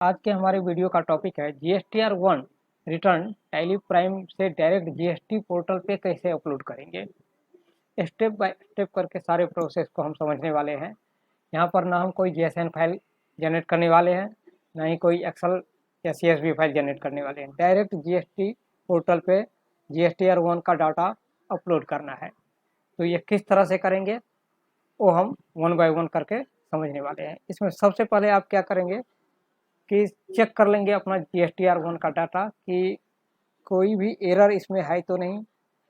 आज के हमारे वीडियो का टॉपिक है GSTR 1 रिटर्न टैली प्राइम से डायरेक्ट जीएसटी पोर्टल पे कैसे अपलोड करेंगे। स्टेप बाय स्टेप करके सारे प्रोसेस को हम समझने वाले हैं। यहाँ पर ना हम कोई JSON फाइल जनरेट करने वाले हैं, ना ही कोई एक्सेल या CSV फाइल जनरेट करने वाले हैं। डायरेक्ट GST पोर्टल पे GSTR 1 का डाटा अपलोड करना है। तो ये किस तरह से करेंगे वो हम वन बाय वन करके समझने वाले हैं। इसमें सबसे पहले आप क्या करेंगे कि चेक कर लेंगे अपना GSTR 1 का डाटा कि कोई भी एरर इसमें है तो नहीं।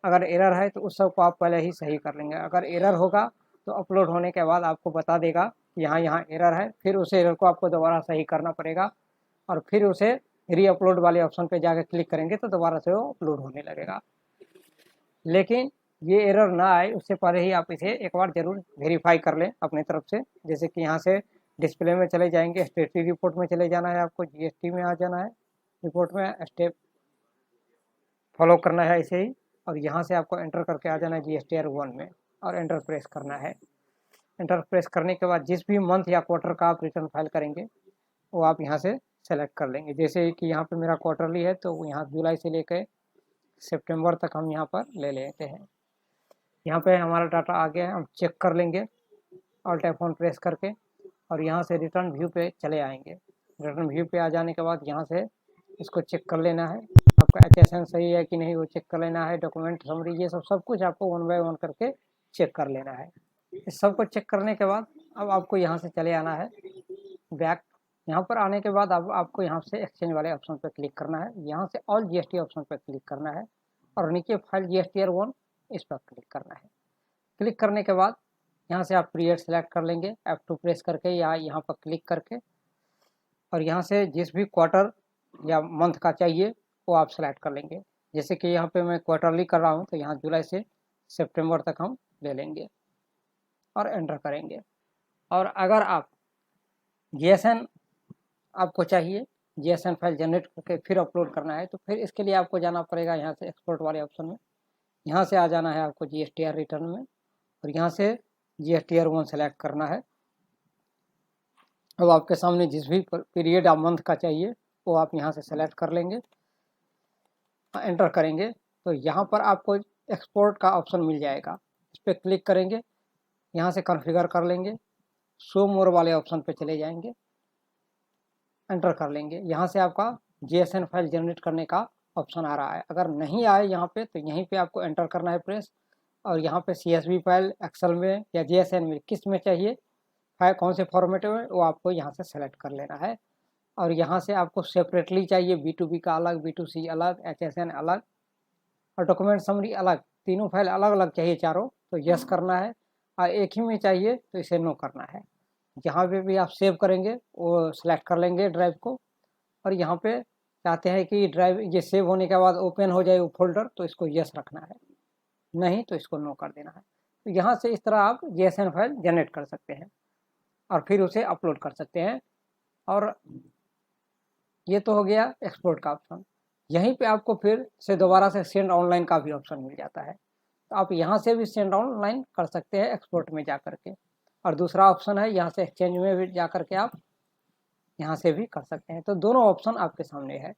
अगर एरर है तो उस सब को आप पहले ही सही कर लेंगे। अगर एरर होगा तो अपलोड होने के बाद आपको बता देगा कि यहाँ यहाँ एरर है, फिर उस एरर को आपको दोबारा सही करना पड़ेगा और फिर उसे री अपलोड वाले ऑप्शन पे जाकर क्लिक करेंगे तो दोबारा से वो अपलोड होने लगेगा। लेकिन ये एरर ना आए उससे पहले ही आप इसे एक बार ज़रूर वेरीफाई कर लें अपनी तरफ से। जैसे कि यहाँ से डिस्प्ले में चले जाएंगे, स्टेटरी रिपोर्ट में चले जाना है, आपको GST में आ जाना है, रिपोर्ट में स्टेप फॉलो करना है ऐसे ही, और यहाँ से आपको एंटर करके आ जाना है GSTR 1 में और एंटर प्रेस करना है। एंटर प्रेस करने के बाद जिस भी मंथ या क्वार्टर का आप रिटर्न फाइल करेंगे वो आप यहाँ से सेलेक्ट कर लेंगे। जैसे कि यहाँ पे मेरा क्वार्टरली है तो यहाँ जुलाई से लेकर सितंबर तक हम यहाँ पर ले लेते हैं। यहाँ पे हमारा डाटा आ गया है, हम चेक कर लेंगे ऑल टैप ऑन प्रेस करके और यहाँ से रिटर्न व्यू पे चले आएंगे। रिटर्न व्यू पे आ जाने के बाद यहाँ से इसको चेक कर लेना है, आपका HSN सही है कि नहीं वो चेक कर लेना है। डॉक्यूमेंट समरी ये सब कुछ आपको वन बाय वन करके चेक कर लेना है। इस सब को चेक करने के बाद अब आपको यहाँ से चले आना है बैक। यहाँ पर आने के बाद अब आपको यहाँ से एक्सचेंज वाले ऑप्शन पर क्लिक करना है, यहाँ से ऑल GST ऑप्शन पर क्लिक करना है और नीचे फाइल GSTR 1 इस पर क्लिक करना है। क्लिक करने के बाद यहाँ से आप पीरियड सेलेक्ट कर लेंगे F2 प्रेस करके या यहाँ पर क्लिक करके, और यहाँ से जिस भी क्वार्टर या मंथ का चाहिए वो आप सेलेक्ट कर लेंगे। जैसे कि यहाँ पे मैं क्वार्टरली कर रहा हूँ तो यहाँ जुलाई से सितंबर तक हम ले लेंगे और एंटर करेंगे। और अगर आप JSON आपको चाहिए, JSON फाइल जनरेट करके फिर अपलोड करना है तो फिर इसके लिए आपको जाना पड़ेगा यहाँ से एक्सपोर्ट वाले ऑप्शन में। यहाँ से आ जाना है आपको GSTR रिटर्न में और यहाँ से GSTR 1 सेलेक्ट करना है। अब आपके सामने जिस भी पीरियड या मंथ का चाहिए वो आप यहाँ से सेलेक्ट कर लेंगे, एंटर करेंगे तो यहाँ पर आपको एक्सपोर्ट का ऑप्शन मिल जाएगा। इस पर क्लिक करेंगे, यहाँ से कॉन्फ़िगर कर लेंगे, शो मोर वाले ऑप्शन पे चले जाएंगे, एंटर कर लेंगे। यहाँ से आपका JSON फाइल जनरेट करने का ऑप्शन आ रहा है। अगर नहीं आए यहाँ पे तो यहीं पे आपको एंटर करना है प्रेस, और यहाँ पे CSV फाइल एक्सेल में या JSON में किस में चाहिए फाइल कौन से फॉर्मेट में वो आपको यहाँ से सेलेक्ट कर लेना है। और यहाँ से आपको सेपरेटली चाहिए B2B का अलग, B2C अलग, HSN अलग और डॉक्यूमेंट समरी अलग, तीनों फाइल अलग अलग चाहिए चारों तो यस करना है, और एक ही में चाहिए तो इसे नो करना है। जहाँ पे भी आप सेव करेंगे वो सिलेक्ट कर लेंगे ड्राइव को, और यहाँ पे चाहते हैं कि ड्राइव ये सेव होने के बाद ओपन हो जाए वो फोल्डर तो इसको यस रखना है, नहीं तो इसको नो कर देना है। तो यहाँ से इस तरह आप JSON फाइल जनरेट कर सकते हैं और फिर उसे अपलोड कर सकते हैं। और ये तो हो गया एक्सपोर्ट का ऑप्शन। यहीं पे आपको फिर से दोबारा से सेंड ऑनलाइन का भी ऑप्शन मिल जाता है, तो आप यहाँ से भी सेंड ऑनलाइन कर सकते हैं एक्सपोर्ट में जा करके। और दूसरा ऑप्शन है यहाँ से एक्सचेंज में भी जा करके आप यहाँ से भी कर सकते हैं। तो दोनों ऑप्शन आपके सामने है,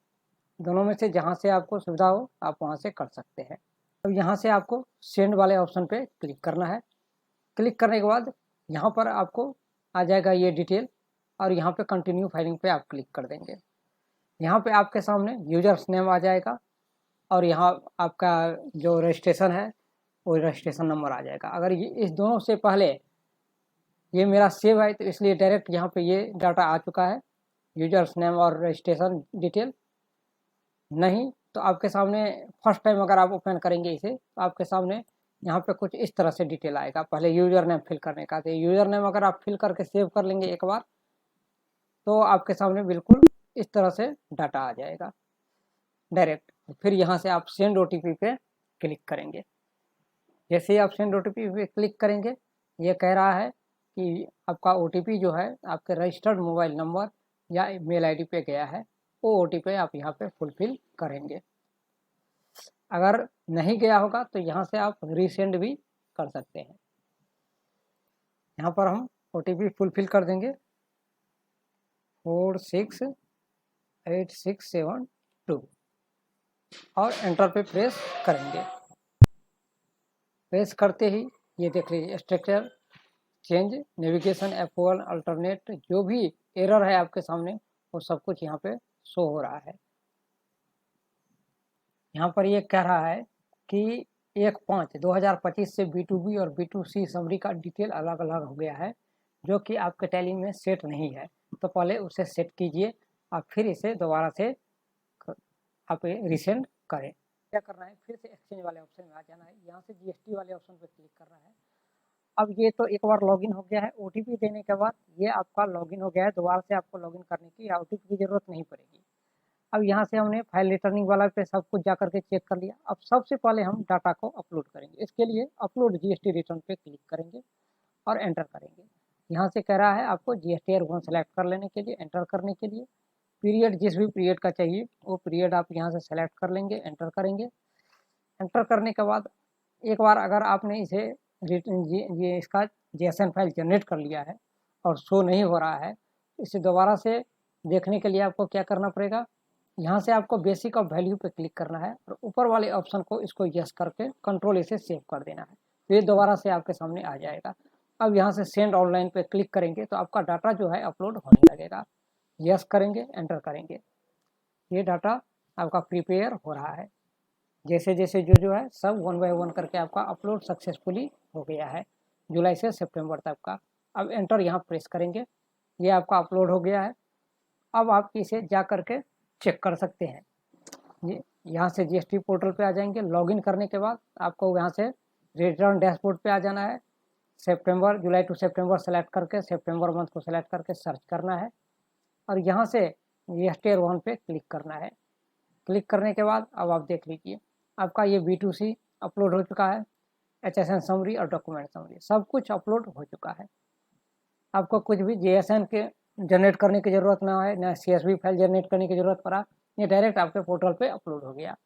दोनों में से जहाँ से आपको सुविधा हो आप वहाँ से कर सकते हैं। अब यहाँ से आपको सेंड वाले ऑप्शन पे क्लिक करना है। क्लिक करने के बाद यहाँ पर आपको आ जाएगा ये डिटेल, और यहाँ पे कंटिन्यू फाइलिंग पे आप क्लिक कर देंगे। यहाँ पे आपके सामने यूजर्स नेम आ जाएगा और यहाँ आपका जो रजिस्ट्रेशन है वो रजिस्ट्रेशन नंबर आ जाएगा। अगर ये इस दोनों से पहले ये मेरा सेव है तो इसलिए डायरेक्ट यहाँ पे ये डाटा आ चुका है, यूजर्स नेम और रजिस्ट्रेशन डिटेल। नहीं तो आपके सामने फर्स्ट टाइम अगर आप ओपन करेंगे इसे तो आपके सामने यहाँ पे कुछ इस तरह से डिटेल आएगा। पहले यूजर नेम फिल करने का, तो यूजर नेम अगर आप फिल करके सेव कर लेंगे एक बार तो आपके सामने बिल्कुल इस तरह से डाटा आ जाएगा डायरेक्ट। फिर यहाँ से आप सेंड OTP पे क्लिक करेंगे। जैसे ही आप सेंड OTP पे क्लिक करेंगे ये कह रहा है कि आपका OTP जो है आपके रजिस्टर्ड मोबाइल नंबर या मेल ID पे गया है, वो OTP आप यहाँ पे फुलफिल करेंगे। अगर नहीं गया होगा तो यहाँ से आप रीसेंड भी कर सकते हैं। यहाँ पर हम OTP फुलफिल कर देंगे 46 8672 और एंटर पे प्रेस करेंगे। प्रेस करते ही ये देख लीजिए structure change, navigation, F1, alternate, जो भी एरर है आपके सामने वो सब कुछ यहाँ पे शो हो रहा है। यहाँ पर ये कह रहा है कि 1/5/2025 से B2B और B2C समरी का डिटेल अलग अलग हो गया है, जो कि आपके टैली में सेट नहीं है। तो पहले उसे सेट कीजिए और फिर इसे दोबारा से आप रिसेंड करें। क्या करना है, फिर से एक्सचेंज वाले ऑप्शन में आ जाना है, यहाँ से GST वाले ऑप्शन पर क्लिक करना है। अब ये तो एक बार लॉगिन हो गया है, OTP देने के बाद ये आपका लॉगिन हो गया है। दोबारा से आपको लॉगिन करने की या OTP की ज़रूरत नहीं पड़ेगी। अब यहाँ से हमने फाइल रिटर्निंग वाला पे सब कुछ जा करके चेक कर लिया। अब सबसे पहले हम डाटा को अपलोड करेंगे। इसके लिए अपलोड GST रिटर्न पे क्लिक करेंगे और एंटर करेंगे। यहाँ से कह रहा है आपको GST ईयर 1 सेलेक्ट कर लेने के लिए, एंटर करने के लिए पीरियड जिस भी पीरियड का चाहिए वो पीरियड आप यहाँ से सेलेक्ट कर लेंगे, एंटर करेंगे। एंटर करने के बाद एक बार अगर आपने इसे ये इसका JSON फाइल जनरेट कर लिया है और शो नहीं हो रहा है, इसे दोबारा से देखने के लिए आपको क्या करना पड़ेगा, यहाँ से आपको बेसिक ऑफ वैल्यू पे क्लिक करना है और ऊपर वाले ऑप्शन को इसको यस करके कंट्रोल इसे सेव कर देना है। तो ये दोबारा से आपके सामने आ जाएगा। अब यहाँ से सेंड ऑनलाइन पे क्लिक करेंगे तो आपका डाटा जो है अपलोड होने लगेगा। यस करेंगे, एंटर करेंगे, ये डाटा आपका प्रिपेयर हो रहा है। जैसे जैसे जो है सब 1 बाय 1 करके आपका अपलोड सक्सेसफुली हो गया है, जुलाई से सितंबर तक का। अब एंटर यहाँ प्रेस करेंगे, ये आपका अपलोड हो गया है। अब आप इसे जा करके चेक कर सकते हैं। ये यहाँ से GST पोर्टल पे आ जाएंगे। लॉगिन करने के बाद आपको यहाँ से रिटर्न डैशबोर्ड पे आ जाना है। सितंबर, जुलाई टू सितंबर सेलेक्ट करके सितंबर मंथ को सेलेक्ट करके सर्च करना है और यहाँ से GST ईयर 1 पे क्लिक करना है। क्लिक करने के बाद अब आप देख लीजिए आपका ये B2C अपलोड हो चुका है। HSN समरी और डॉक्यूमेंट समरी सब कुछ अपलोड हो चुका है। आपको कुछ भी JSN के जनरेट करने की ज़रूरत ना है, ना CSV फाइल जनरेट करने की ज़रूरत पड़ा, ये डायरेक्ट आपके पोर्टल पे अपलोड हो गया।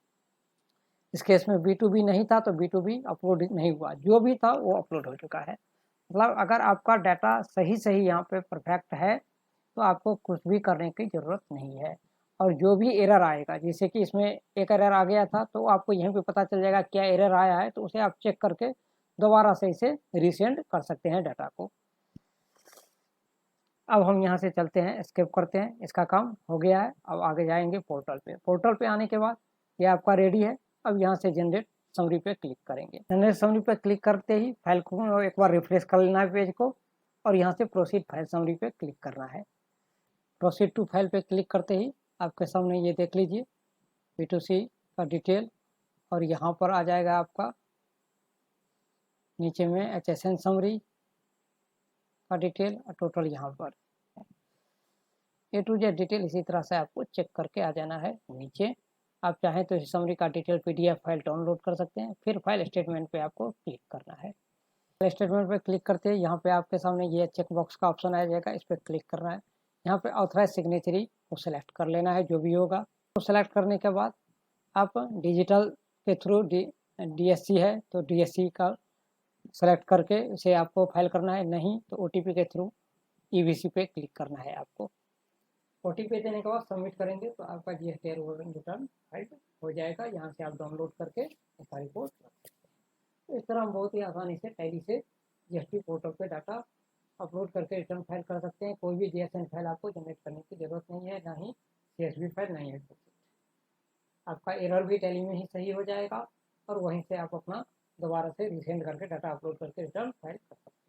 इस केस में B2B नहीं था तो B2B अपलोड नहीं हुआ, जो भी था वो अपलोड हो चुका है। मतलब अगर आपका डाटा सही यहाँ पे परफेक्ट है तो आपको कुछ भी करने की ज़रूरत नहीं है। और जो भी एरर आएगा, जैसे कि इसमें एक एरर आ गया था तो आपको यहीं पे पता चल जाएगा क्या एरर आया है, तो उसे आप चेक करके दोबारा से इसे रीसेंड कर सकते हैं डाटा को। अब हम यहाँ से चलते हैं, स्किप करते हैं, इसका काम हो गया है। अब आगे जाएंगे पोर्टल पे। पोर्टल पे आने के बाद ये आपका रेडी है। अब यहाँ से जनरेट समरी पे क्लिक करेंगे। जनरेट समरी पे क्लिक करते ही फाइल को एक बार रिफ्रेश कर लेना है पेज को और यहाँ से प्रोसीड फाइल समरी पे क्लिक करना है। प्रोसीड टू फाइल पे क्लिक करते ही आपके सामने ये देख लीजिए B2C का डिटेल और यहाँ पर आ जाएगा आपका नीचे में HSN समरी का डिटेल और टोटल यहाँ पर A to Z डिटेल। इसी तरह से आपको चेक करके आ जाना है नीचे। आप चाहें तो इस समरी का डिटेल PDF फाइल डाउनलोड कर सकते हैं। फिर फाइल स्टेटमेंट पे आपको क्लिक करना है। फाइल स्टेटमेंट पे क्लिक करते ही यहाँ पे आपके सामने ये चेक बॉक्स का ऑप्शन आ जाएगा, इस पर क्लिक करना है। यहाँ पे ऑथराइज सिग्नेचरी को सिलेक्ट कर लेना है, जो भी होगा। तो सिलेक्ट करने के बाद आप डिजिटल के थ्रू DSC है तो DSC का सेलेक्ट करके इसे आपको फाइल करना है, नहीं तो OTP के थ्रू EVC पे क्लिक करना है आपको। OTP देने के बाद सबमिट करेंगे तो आपका GST रिटर्न फाइल हो जाएगा। यहाँ से आप डाउनलोड करके इसका रिपोर्ट रख सकते हैं। इस तरह हम बहुत ही आसानी से टैली से GST पोर्टल पे डाटा अपलोड करके रिटर्न फाइल कर सकते हैं। कोई भी JSN फाइल आपको जनरेट करने की ज़रूरत नहीं है, ना ही CSV फाइल, नहीं है। आपका एरर भी टैली में ही सही हो जाएगा और वहीं से आप अपना दोबारा से रिसेंड करके डाटा अपलोड करके रिटर्न फाइल कर सकते हैं।